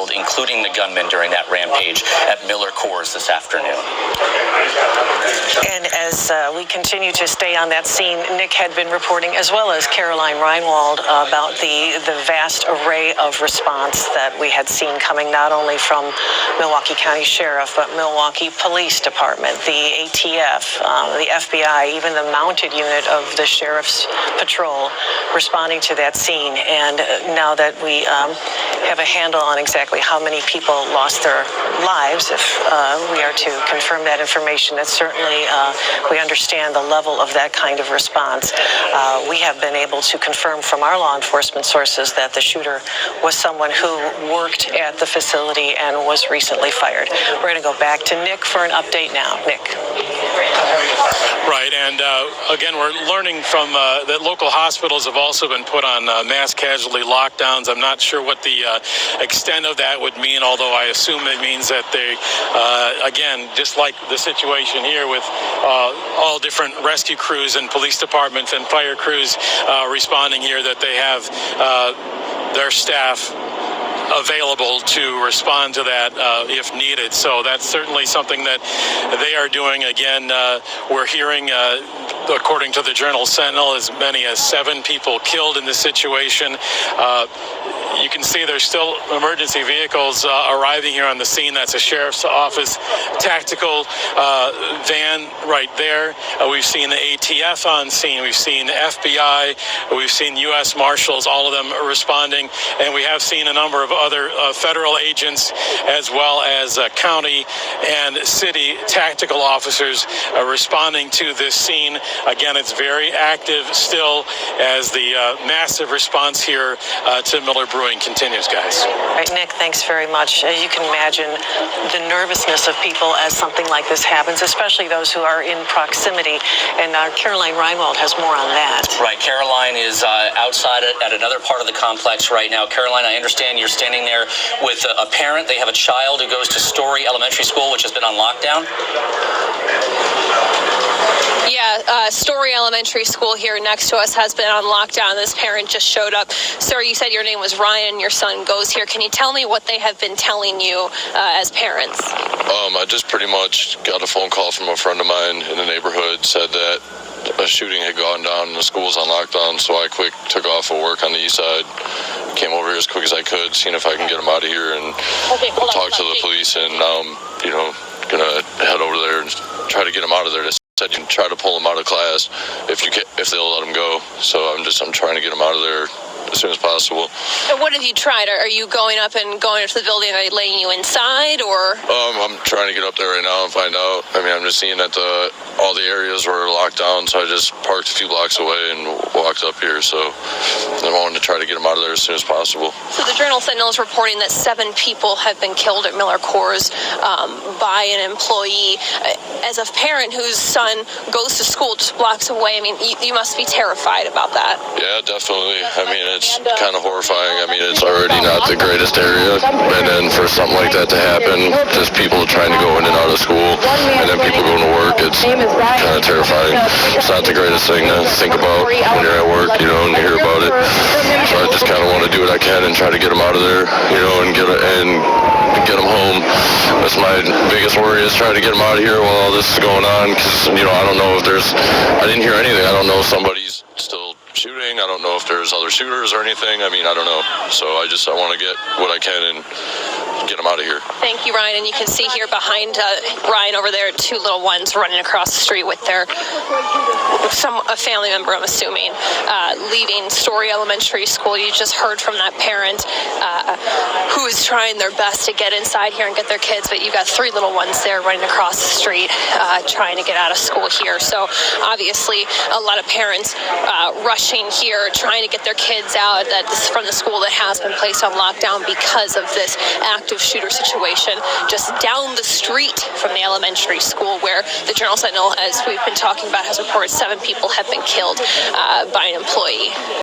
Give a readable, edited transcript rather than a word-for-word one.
killed, including the gunman during that rampage at Miller Coors this afternoon. And as we continue to stay on that scene, Nick had been reporting, as well as Caroline Reinwald, about the vast array of response that we had seen coming not only from Milwaukee County Sheriff, but Milwaukee Police Department, the ATF, the FBI, even the mounted unit of the Sheriff's Patrol responding to that scene. And now that we have a handle on exactly how many people lost their lives, if we are to confirm that information, that certainly we understand the level of that kind of response. We have been able to confirm from our law enforcement sources that the shooter was someone who worked at the facility and was recently fired. We're going to go back to Nick for an update now. Nick. Right, and again, we're learning from that local hospitals have also been put on mass casualty lockdowns. I'm not sure what the extent of that would mean, although I assume it means that they, again, just like the situation here with all different rescue crews and police departments and fire crews responding here, that they have their staff available to respond to that if needed. So that's certainly something that they are doing. Again, we're hearing, according to the Journal Sentinel, as many as 7 people killed in this situation. You can see there's still emergency vehicles arriving here on the scene. That's a sheriff's office tactical van right there. We've seen the ATF on scene. We've seen the FBI. We've seen U.S. Marshals, all of them responding. And we have seen a number of other federal agents, as well as county and city tactical officers responding to this scene. Again, it's very active still as the massive response here to Miller Brewing continues, guys. Right, Nick, thanks very much. As you can imagine, the nervousness of people as something like this happens, especially those who are in proximity. And Caroline Reinwald has more on that. Right, Caroline is outside at another part of the complex right now. Caroline, I understand you're standing there with a parent. They have a child who goes to Story Elementary School, which has been on lockdown. Yeah, Story Elementary School here next to us has been on lockdown. This parent just showed up. Sir, you said your name was Ryan. Your son goes here. Can you tell me what they have been telling you as parents? I just pretty much got a phone call from a friend of mine in the neighborhood, said that a shooting had gone down and the school's on lockdown, so I took off of work on the east side, came over here as quick as I could, seeing if I can get them out of here and talk to the police, and now I'm, gonna head over there and try to get them out of there. They said you can try to pull them out of class if they'll let them go, so I'm trying to get them out of there as soon as possible. And what have you tried? Are you going up and going into the building? Are they letting you inside, or? I'm trying to get up there right now and find out. I mean, I'm just seeing that all the areas were locked down, so I just parked a few blocks away and walked up here. So I wanted to try to get them out of there as soon as possible. So the Journal Sentinel is reporting that 7 people have been killed at Miller Coors by an employee. As a parent whose son goes to school just blocks away, I mean, you must be terrified about that. Yeah, definitely. I mean, it's kind of horrifying. I mean, it's already not the greatest area, and then for something like that to happen, just people trying to go in and out of school, and then people going to work, it's kind of terrifying. It's not the greatest thing to think about when you're at work, and you hear about it. So I just kind of want to do what I can and try to get them out of there, and get them home. That's my biggest worry, is trying to get them out of here while all this is going on, because, I don't know if I didn't hear anything. I don't know if somebody's still shooting. I don't know if there's other shooters or anything. I mean, I don't know. So I want to get what I can and get them out of here. Thank you, Ryan. And you can see here behind Ryan over there, 2 little ones running across the street with a family member, I'm assuming, leaving Story Elementary School. You just heard from that parent who is trying their best to get inside here and get their kids, but you got 3 little ones there running across the street trying to get out of school here. So obviously a lot of parents rushing here, trying to get their kids out from the school that has been placed on lockdown because of this active shooter situation just down the street from the elementary school, where the Journal Sentinel, as we've been talking about, has reported 7 people have been killed by an employee.